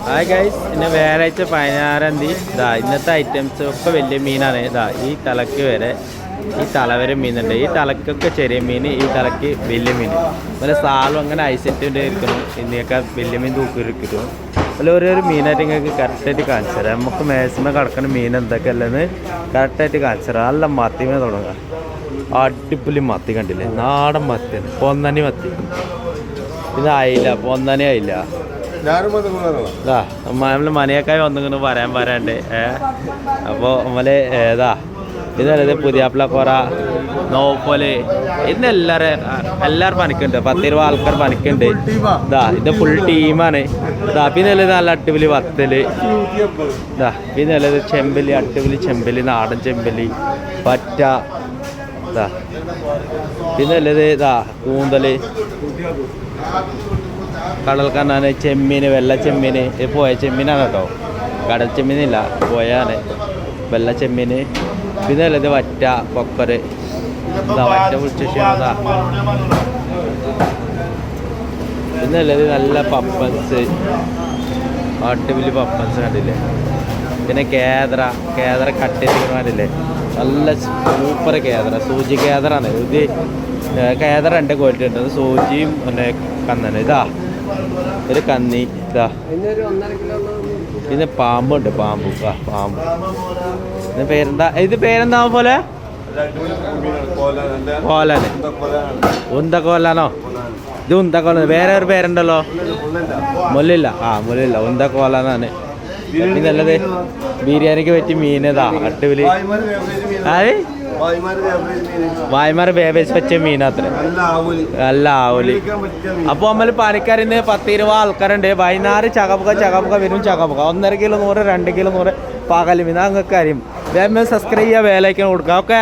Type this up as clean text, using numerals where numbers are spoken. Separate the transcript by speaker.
Speaker 1: Hi guys, ഇന്ന് വ്യാഴാഴ്ച 16-ാം തീയതി. ഇന്നത്തെ ഐറ്റംസ് ഒക്കെ വലിയ മീനാണ്. ഈ തലക്ക് വരെ ഈ തല വരെ മീനുണ്ട്. ഈ തലക്കൊക്കെ ചെറിയ മീൻ, ഈ തലക്ക് വലിയ മീൻ. അതുപോലെ സാളും അങ്ങനെ ഐസെറ്റിൻ്റെ ഇരിക്കണം. ഇന്നൊക്കെ വലിയ മീൻ തൂക്കിയിരിക്കുന്നു. അതുപോലെ ഓരോരോ മീനായിട്ട് നിങ്ങൾക്ക് കറക്റ്റായിട്ട് കാണിച്ചു തരാം. നമുക്ക് മാക്സിമം കിടക്കുന്ന മീൻ എന്തൊക്കെയല്ലെന്ന് കറക്റ്റായിട്ട് കാണിച്ചു തരാം. നല്ല മത്തിമേ തുടങ്ങാം. അടിപൊളി മത്തി കണ്ടില്ലേ, നാടൻ മത്തിയാണ്. പൊന്നനി മത്തി. ഇത് ആയില്ല, പൊന്നനെ ആയില്ല. നമ്മള് മനയൊക്കായി വന്നിങ്ങനെ വരാണ്ട്. അപ്പോൾ നമ്മള് ഇതല്ലേ പുതിയാപ്പിള കൊറ നോപ്പല്. ഇന്ന് എല്ലാവരും പണിക്കുണ്ട്. 10-20 ആൾക്കാർ പണിക്കുണ്ട്. ഇത് ഫുൾ ടീമാണ്. പിന്നെ നല്ല അടിപൊളി വത്തല്. പിന്നെ ഉള്ളത് ചെമ്പലി, അടിപൊളി ചെമ്പലി, നാടൻ ചെമ്പലി, പറ്റ. പിന്നെ ഉള്ളത് കൂന്തല്, കടൽക്കണ്ണാന്, ചെമ്മീന്, വെള്ള ചെമ്മീന്. പോയ ചെമ്മീനാണ് കേട്ടോ, കടൽ ചെമ്മീനില്ല, പോയാണ് വെള്ള ചെമ്മീന്. പിന്നെ ഉള്ളത് വറ്റ, കൊക്കര്. വറ്റ പൊളിച്ചതാ. പിന്നെ ഉള്ളത് നല്ല പപ്പൻസ്, അടിപൊളി പപ്പൻസ് കണ്ടില്ലേ. പിന്നെ കേദറ കട്ടിട്ട് കണ്ടില്ലേ, നല്ല സൂപ്പർ കേദറ. സൂചി കേദറാണ് ഇത്. കേദറ 2 ക്വാളിറ്റി ഉണ്ട്. സൂചിയും പിന്നെ കന്നന്. ഒരു കന്നി. പിന്നെ പാമ്പുണ്ട്, പാമ്പ്. പിന്നെ പേരെന്താ പോലെ? കോലന്, ഉന്തക്കോലാണോ? ഇത് ഉന്തക്കോല. വേറെ ഒരു പേരുണ്ടല്ലോ, മുല്ലില്ല. മുല്ലില്ല, ഉന്തക്കോലാന്നാണ്. പിന്നെ നല്ലത് ബിരിയാണിക്ക് പറ്റിയ മീനതാ, അടിപൊളി. വായ്മാർ വേവേസ് വെച്ച മീനത്ര, നല്ല ആവൂലി. അപ്പോൾ നമ്മൾ പണിക്കാരിന്ന് 10-20 ആൾക്കാരുണ്ട്. വൈകുന്നേരം ചകപ്പുക വരും. 1.5 കിലോ 100, 2 കിലോ 100 പകൽ മീൻ. നിങ്ങൾക്ക് അറിയും. വേഗം സബ്സ്ക്രൈബ് ചെയ്യുക, വേലയ്ക്കാൻ കൊടുക്കുക. ഓക്കെ.